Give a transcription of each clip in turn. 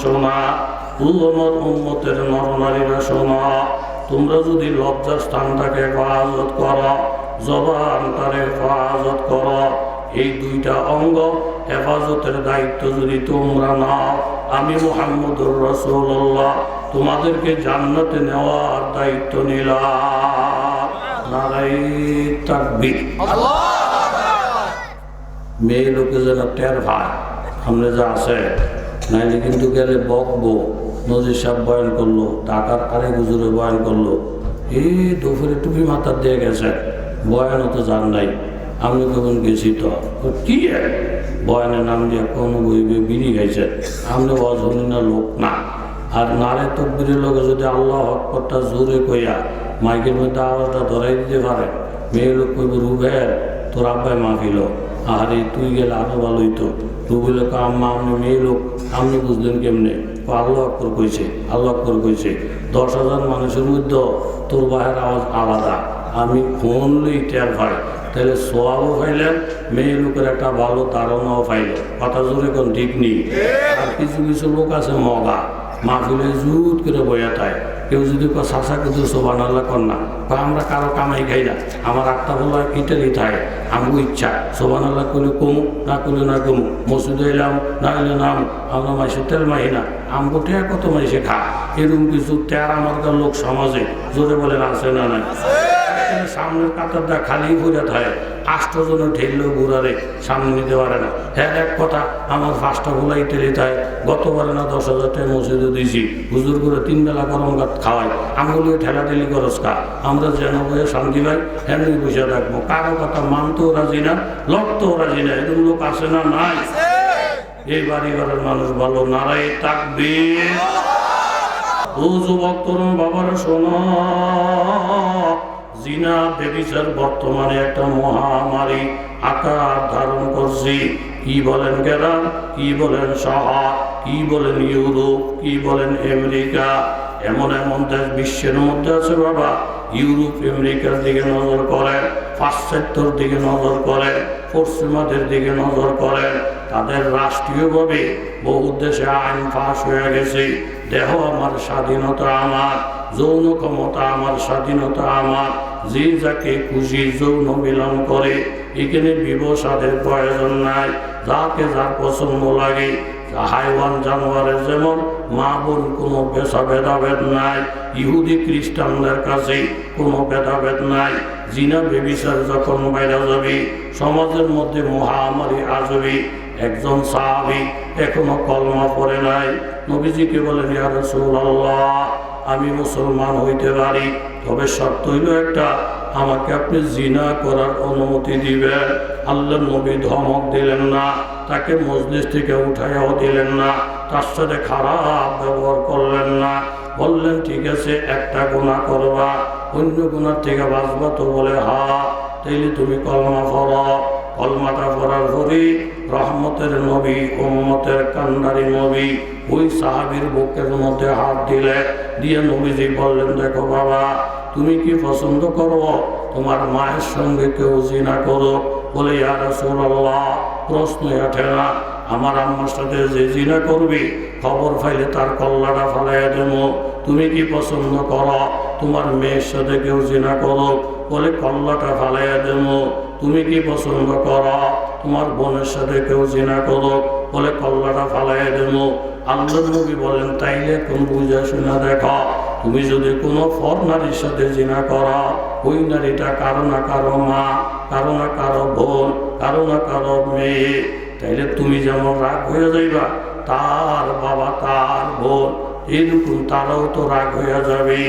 শোনা, ও আমার উম্মতের নরনারীরা শোনা, তোমরা যদি লজ্জার স্থানটাকে হেফাজত করো, জবানটারে হেফাজত করো, এই দুইটা অঙ্গ হেফাজতের দায়িত্ব যদি তোমরা নাও, আমি মুহাম্মদুর রাসূলুল্লাহ তোমাদেরকে জান্নাতে নেওয়ার দায়িত্ব নিলাম। নারায়ে তাকবীর। মেয়ে লোকে যেন টের ভাই সামনে যা আছে, নাইলে কিন্তু গেলে বকবো। নজির সাহেব বয়ান করলো, ঢাকার আরেক হুজুরে বয়ান করলো, এই দুপুরে টুপি মাথার দিয়ে গেছে, বয়ানও তো জান নাই, আমি কখন গেছি তো কি বয়ানের নাম দিয়ে কোনো বইবে বিড়ি গাইছে, আমি অজনীনা লোক না। আর নারে তকবীরের লোকে যদি আল্লাহ আকবারটা জোরে কইয়া মাইকের মধ্যে আওয়াজটা ধরাই দিতে পারে, মেয়ে লোক কইব রুবেল তোর আব্বাই মাফিল, আরে তুই গেলে আরো ভালো হইতো। রুবেল আম্মা আপনি মেয়ে লোক, আপনি বুঝলেন কেমনে? আল্লাহ আকবর কইছে, আল্লাহ আকবর কইছে। 10,000 মানুষের মধ্যে তোর বাহের আওয়াজ আলাদা, আমি শুনলেই টের পাই। তাহলে সোয়াবও পাইলেন, মেয়ে লোকের একটা ভালো ধারণাও পাইল। কথা জোরে কোন ঠিক নেই। আর কিছু কিছু লোক আছে মগা, মাহফিলে জুত করে বইয়া থাকে। কেউ যদি চাষা কিন্তু সোবানাল্লাহ কর না, আমরা কারো কামাই খাই না, আমার একটা বলা ইটালি থাকে, আমগো ইচ্ছা সোবানাল্লাহ করলে কমু, না করলে না কমু, মসজিদে এলাম না এলে নাম, আমরা মাইসে তেল মাহি না, আমগো টেয়া কত মাইসে খা। এরকম কিছু তেয়ার আমার লোক সমাজে জোরে বলে আছে না নাই? সামনের কাতারটা খালি ঘুরে থাকে, 8 জন ঢেললেও ঘুরারে সামনে নিতে পারে না। হ্যাঁ এক কথা, আমার 5টা গোলা ইটালি থাকে, গতবারে না 10,000 টাকা মসজিদে দিয়েছি, হুজুর করে 3 বেলা গরম ভাত খাওয়াই, আমগুলো ঠেলাঠেলি খরচ খা, আমরা যেন বয়ে শান্তি পাই, হ্যাঁ বসে রাখবো। কারো কথা মানতেও রাজি না, লড়তেও রাজি না, এরকম লোক আছে না নাই? এই বাড়ি ঘরের মানুষ ভালো। নারায়ে তাকবীর। ও যুবক তরুণ বাবারা শোনো, জিনা ব্যভিচার বর্তমানে একটা মহামারী আকার ধারণ করছে। কি বলেন গেরাম, কি বলেন শহর, কি বলেন ইউরোপ, কি বলেন আমেরিকা, এমন এমন দেশ বিশ্বের মধ্যে আছে বাবা। ইউরোপ আমেরিকার দিকে নজর করেন, পাশ্চাত্যর দিকে নজর করেন, পশ্চিমাদের দিকে নজর করেন, তাদের রাষ্ট্রীয়ভাবে বহু দেশে আইন পাশ হয়ে গেছে। দেহ আমার স্বাধীনতা আমার, যৌন ক্ষমতা আমার স্বাধীনতা আমার, যে যাকে খুশি যৌন মিলন করে, এখানে বিবসাদের প্রয়োজন নাই। যাকে যার পছন্দ লাগে, হাইওয়ান জানোয়ারের যেমন মা বোন কোনো ভেদাভেদ নাই। ইহুদি খ্রিস্টানদের কাছে কোনো ভেদাভেদ নাই। জিনা ব্যভিচার যখন বাইরে যাবে, সমাজের মধ্যে মহামারী আসবে। একজন সাহাবী এখনো কলমা পড়ে নাই, নবীজিকে বলেন, ইয়া রাসূলুল্লাহ, আমি মুসলমান হইতে পারি, তবে শর্ত হইল একটা, আমাকে আপনি জিনা করার অনুমতি দিবেন। আল্লাহর নবী ধমক দিলেন না, তাকে মজলিস থেকে উঠাইয়াও দিলেন না, তার সাথে খারাপ ব্যবহার করলেন না। বললেন, ঠিক আছে, একটা গুনাহ করবা, অন্য গুনার থেকে বাঁচবা তো? বলে হা, তাইলে তুমি কলমা পড়ো। কলমাটা পড়ার পরে রহমতের নবী, উম্মতের কান্ডারি নবী ওই সাহাবীর বুকের মধ্যে হাত দিলে, দিয়ে নবীজি বললেন, দেখো বাবা, তুমি কি পছন্দ করো তোমার মায়ের সঙ্গে কেউ জিনা করো? বলে, ইয়া রাসূলুল্লাহ, প্রশ্নই ওঠে না। আমার আম্মার সাথে যে জিনা করবি, খবর পাইলে তার কল্লাটা ফালাইয়া দেব। তুমি কি পছন্দ করো তোমার মেয়ের সাথে কেউ জিনা করো? বলে, কল্লাটা ফালাইয়া দেব। তুমি কি পছন্দ করো তোমার বোনের সাথে কেউ জিনা করো? বলে, কল্লাটা ফালাইয়া দেব। আল্লাহর নবী বলেন, তাইলে কোন বুঝা শোনা দেখো, তুমি যদি কোনো ফর নারীর সাথে জিনা করো, ওই নারীটা কারো না কারো মা, কারো না কারো বোন, কারো না কারো মেয়ে, তাইলে তুমি যেমন রাগ হয়ে যাইবা, তার বাবা, তার বোন, এরকম তারাও তো রাগ হয়ে যাবে।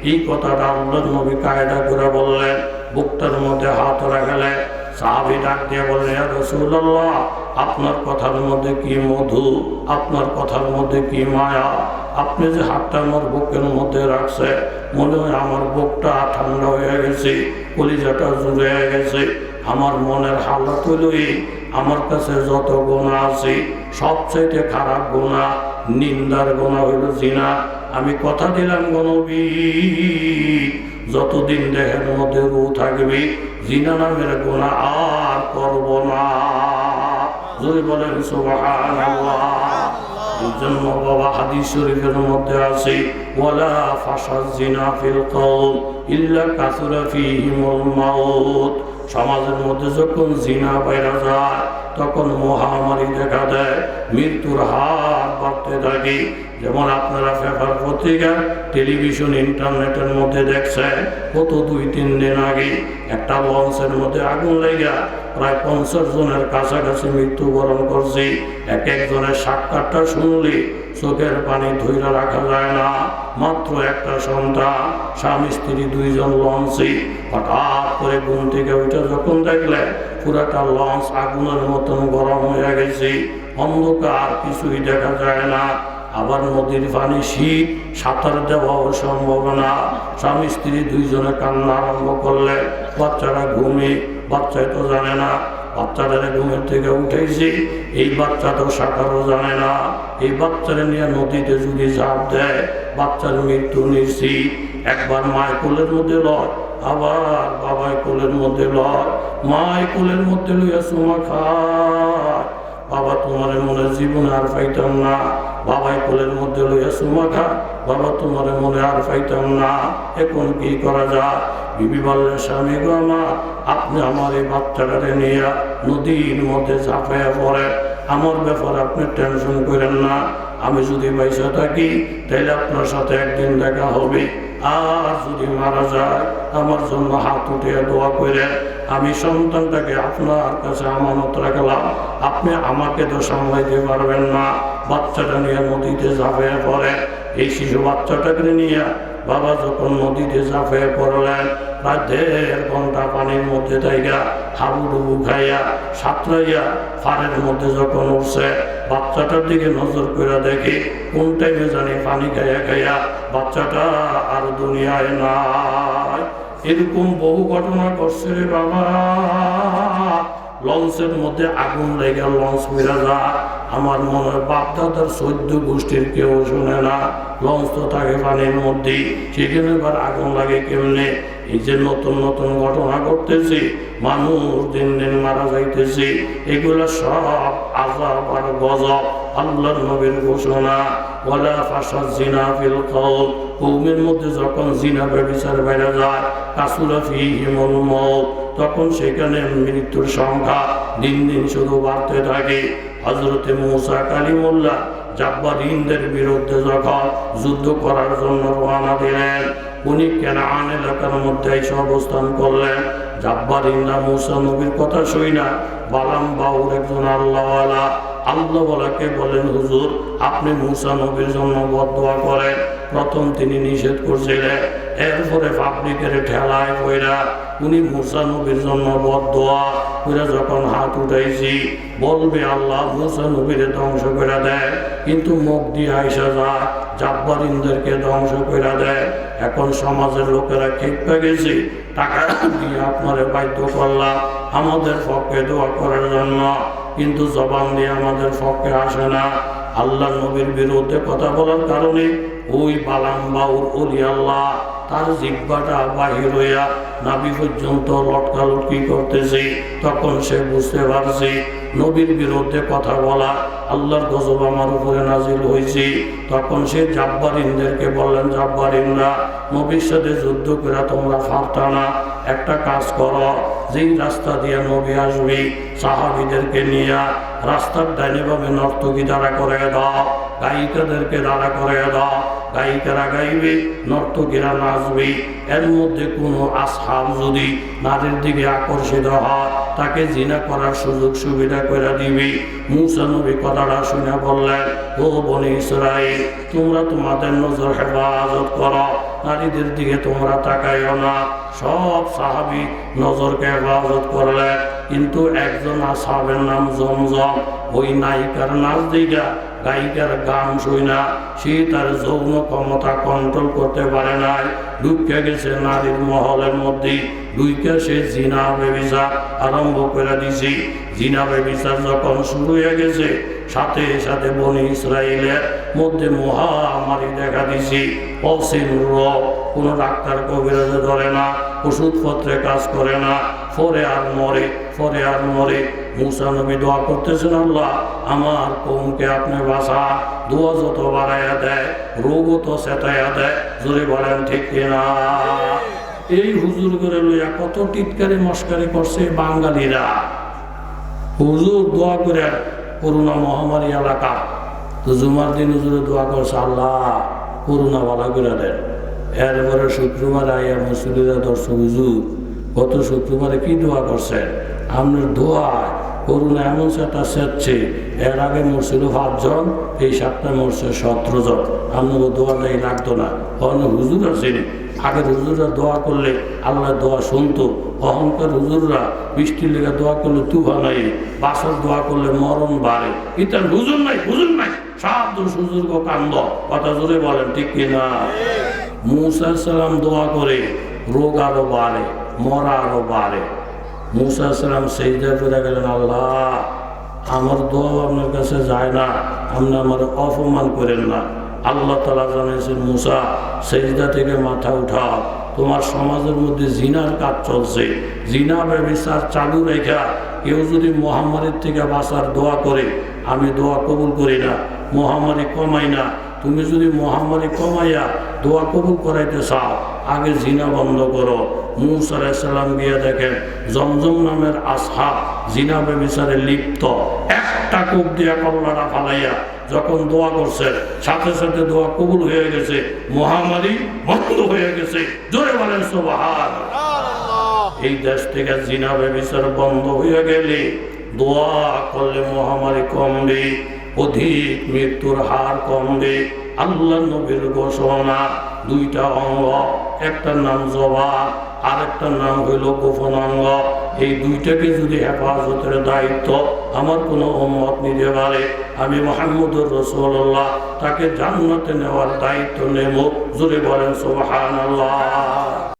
এই কথাটা আল্লাহর নবী কায়দা করে বললেন। বুকটার মধ্যে হাত রাখলেন। সাহাবী ডাক দিয়ে বললেন, ইয়া রাসূলুল্লাহ, আপনার কথার মধ্যে কি মধু, আপনার কথার মধ্যে কি মায়া। আপনি যে হাতটা আমার বুকের মধ্যে রাখছে, মনে হয় আমার বুকটা ঠান্ডা হয়ে গেছে, কলিজাটা জুড়ে গেছে। আমার মনের হালত হইল এই, আমার কাছে যত গুনাহ আছে, সবচাইতে খারাপ গুনাহ, নিন্দার গুনাহ হইল জিনা। আমি কথা দিলাম গো নবী, যতদিন দেহের মধ্যে রূহ থাকবে, জিনা নামের গুনাহ আর করব না। যদি বলেন সুবহানাল্লাহ। এই জন্য বাবা হাদিস শরীফের মধ্যে আছে ওয়ালা ফাশাজ জিনা ফিল কওম ইল্লা কাসুরা ফীহিমুল মাউত। সমাজের মধ্যে যখন জিনা বাইরা যায় তখন মহামারী দেখা দেয়, মৃত্যুর হার বাড়তে থাকে। যেমন আপনারা পেপার পত্রিকা টেলিভিশন ইন্টারনেটের মধ্যে দেখছেন গত 2-3 দিন আগে একটা লঞ্চের মধ্যে আগুন লেগে প্রায় 50 জনের কাছাকাছি মৃত্যুবরণ করছে। এক একজনের সাক্ষাৎটা শুনলে চোখের পানি ধৈর্য রাখা যায় না। মাত্র একটা সন্তান, স্বামী স্ত্রী 2 জন লঞ্চে। হঠাৎ করে ঘুম থেকে উঠে যখন দেখলে পুরাটা লঞ্চ আগুনের মতন গরম হয়ে গেছে, অন্ধকার, কিছুই দেখা যায় না। আবার নদীর পানি শীত, সাঁতার দেওয়াও সম্ভব না। স্বামী স্ত্রী 2 জনে কান্না আরম্ভ করলে বাচ্চারা ঘুমে, বাচ্চাই তো জানে না বাচ্চাটারে ঘুমের থেকে উঠেছি, এই বাচ্চা তো সাঁতারও জানে না। এই বাচ্চারা নিয়ে নদীতে যদি ঝাঁপ দেয় বাচ্চার মৃত্যু নিশ্চিত। একবার মায়ের কোলের মধ্যে লয়, আবার বাবাই কোলের মধ্যে লয়। মায়ের কোলের মধ্যে লইয়া চুমা খায়, বাবা তোমার মনে জীবনে আর পাইতাম না। বাবাই কোলের মধ্যে লইয়া চুমা খা, বাবা তোমার মনে আর পাইতাম না, এখন কি করা যায়? বিবি বললেন স্বামী গো আমার, আপনি আমার এই বাচ্চাটারে নিয়ে নদীর মধ্যে ঝাঁপাইয়া পড়ে, আমার ব্যাপারে আপনি টেনশন করেন না। আমি যদি পয়সা থাকি তাহলে আপনার সাথে একদিন দেখা হবে, আর যদি মারা যায় আমার জন্য হাত উঠিয়ে দোয়া করে আমি সন্তানটাকে আপনার কাছে আমানত রাখলাম। আপনি আমাকে তো সামলাইতে পারবেন না, বাচ্চাটা নিয়ে নদীতে ঝাঁপিয়ে পড়ে। এই শিশু বাচ্চাটাকে নিয়ে বাবা যখন নদীতে ঝাঁপিয়ে পড়লেন, প্রায় 1.5 ঘন্টা পানির মধ্যে থাইকা হাবুডুবু খাইয়া সাঁতরাইয়া পাড়ের মধ্যে যখন উঠছে, বাচ্চাটার দিকে নজর করে দেখি কোন টাইমে জানি পানি খাইয়া খাইয়া বাচ্চাটা আর দুনিয়ায় নাই। এরকম বহু ঘটনা ঘটছে রে বাবা। লঞ্চের মধ্যে আগুন লেগে লঞ্চ ফিরা যায়, আমার মনে হয় বাপ দাদার 14 গোষ্ঠীর কেউ শোনে না। লঞ্চ তো থাকে পানির মধ্যেই, সেখানে এবার আগুন লাগে কেমনে? এই যে নতুন নতুন ঘটনা ঘটতেছে, মানুষ দিন দিন মারা যাইতেছে, এগুলো সব আযাব আর গজব। আল্লাহর নবীর ঘোষণা ওয়ালা ফাশাজ জিনা ফিল কওম, কওমের মধ্যে যখন জিনা ব্যভিচার বেড়ে যায় কাসুরা ফীহিমুল মাউত, তখন সেখানে মৃত্যুর সংখ্যা দিন দিন শুধু বাড়তে থাকে। হযরতে মূসা কালিমুল্লাহ জাব্বারিনদের বিরুদ্ধে যখন যুদ্ধ করার জন্য রওনা দিলেন, উনি কানান এলাকার মধ্যে এসে অবস্থান করলেন। জাব্বারিনরা মূসা নবীর কথা শুই না, বালাম বাউর একজন আল্লাহওয়ালা, আল্লাহওয়ালাকে বলেন হুজুর আপনি মূসা নবীর জন্য বদদোয়া করেন। প্রথম তিনি নিষেধ করছিলেন, এরপরে পাবলিকের ঠেলায় পয়রা উনি মূসা নবীর জন্য বদদোয়া করে যখন হাত উঠাইছি বলবে আল্লাহ মূসা নবীরে ধ্বংস করে দেয়, কিন্তু মুখ দিয়ে আইসা যায় জাব্বারিনদেরকে ধ্বংস করে দেয়। এখন সমাজের লোকেরা খেপে গেছে, টাকা দিয়ে আপনারে বাধ্য করলাম আমাদের পক্ষে দোয়া করার জন্য, কিন্তু জবান দিয়ে আমাদের পক্ষে আসে না। আল্লাহ নবীর বিরুদ্ধে কথা বলার কারণে ওই বালাম বাউর ওলি আল্লাহ তার জিহ্বাটা বাহির হইয়া নাভি পর্যন্ত লটকালটকি করতেছে। তখন সে বুঝতে পারছে নবীর বিরুদ্ধে কথা বলা আল্লাহর গজব আমার উপরে নাজিল হয়েছে। তখন সে জাব্বারিনদেরকে বললেন, জাব্বারিনরা নবীর সাথে যুদ্ধ করে তোমরা পারতা না, একটা কাজ করো, যেই রাস্তা দিয়ে নবী আসবে সাহাবীদেরকে নিয়ে রাস্তার ডাইনে বামে নর্তকী দাঁড়া করে দাও, গায়িকাদেরকে দাঁড়া করে দাও, গায়িকারা গাইবে, নর্তকীরা নাচবে। এর মধ্যে কোনো আসহাব যদি নারীর দিকে আকর্ষিত হয় তাকে জিনা করার সুযোগ সুবিধা করে দিবে। মূসা নবী কথাটা শুনে বললেন, ও বনি ইসরাইল তোমরা তোমাদের নজর হেফাজত করো, নারীদের দিকে তোমরা তাকাইও না। সব সাহাবী নজরকে হেফাজত করলেন, কিন্তু একজন আসহাবের নাম জমজম, ওই নায়িকার নাচ দিকা গায়িকার গান শুই না, সে তার যৌন ক্ষমতা কন্ট্রোল করতে পারে নাই, ঢুকে গেছে নারীর মহলের মধ্যে, ঢুকে সে জিনা ব্যভিচার আরম্ভ করে দিছে। জিনা ব্যভিচার যখন শুরু হয়ে গেছে সাথে সাথে বনি ইসরায়েলের মধ্যে মহামারী দেখা দিছি। অসীম রোগ, কোনো ডাক্তার কবিরাজে ধরে না, ওষুধপত্রে কাজ করে না, পরে আর মরে। মুসা নবী দোয়া করতেছেন, আল্লাহ আমার কওমকে আপনি বাঁচান। দোয়া যত বাড়াইয়া দেয় রোগও তো চেতাইয়া দেয়। জোরে বলেন ঠিক কিনা? এই হুজুর করে লইয়া কত টিটকারি মস্কারি করছে বাঙালিরা। হুজুর দোয়া করে করোনা মহামারী এলাকা, তো জুমার দিন হুজুরে দোয়া করছে, আল্লাহ করোনা ভালো করে দেন। এরপরে শুক্রবার আইয়া মুসলিরা ধরছে, হুজুর গত শুক্রবারে কি দোয়া করছেন? আপনার দোয়ায় করোনা এমন সেটা সেচ্ছে, এর আগে মরছিল 5 জন, এই সপ্তাহে মরছে 17 জন। আপনাকে দোয়াটাই লাগতো না। অনেক হুজুর আছেন, আগের হুজুররা দোয়া করলে আল্লাহ দোয়া শুনতো। অহংকার হুজুররা বৃষ্টির লেগে দোয়া করলে তুফান নাই, বাসর দোয়া করলে মরণ বাড়ে। ইতার হুজুর নাই সব দোষ হুজুর গো কান্দ। কথা জোরে বলেন ঠিক কিনা? মুসা সালাম দোয়া করে রোগ আরো বাড়ে, মরা আরো বাড়ে। মুসা সালাম সেজদা করে গেলেন, আল্লাহ আমার দোয়া আপনার কাছে যায় না, আপনি আমার অপমান করেন না। আল্লাহ তাআলা জানিয়েছেন, মুসা সেজদা থেকে মাথা উঠাও, তোমার সমাজের মধ্যে জিনার কাজ চলছে, জিনা ব্যভিচার চালু রেখা কেউ যদি মহামারীর থেকে বাঁচার দোয়া করে, আমি দোয়া কবুল করি না, মহামারী কমাই না। তুমি যদি মহামারী কমাইয়া দোয়া কবুল করাইতে চাও, আগে জিনা বন্ধ করো। মুসা আলাইহিস সালাম গিয়ে দেখেন জমজম নামের আসহাব জিনা ব্যভিচারে লিপ্ত। একটা কূপ দিয়া কল্লাটা ফালাইয়া যখন দোয়া করছে, সাথে সাথে দোয়া কবুল হয়ে গেছে, মহামারী বন্ধ হয়ে গেছে। জোরে বলেন সুবহানাল্লাহ। এই দেশ থেকে জিনা ব্যভিচার বন্ধ হয়ে গেলে দোয়া করলে মহামারী কমবে, অধিক মৃত্যুর হার কমবে। আল্লাহ নবীর ঘোষণা, 2টা অঙ্গ, একটার নাম জবান, আরেকটার নাম হইল গোপন অঙ্গ। এই 2টাকে যদি হেফাজতের দায়িত্ব আমার কোনো উম্মত নিতে পারে, আমি মুহাম্মদুর রাসূলুল্লাহ তাকে জান্নাতে নেওয়ার দায়িত্ব নেব। জোরে বলেন সুবহানাল্লাহ।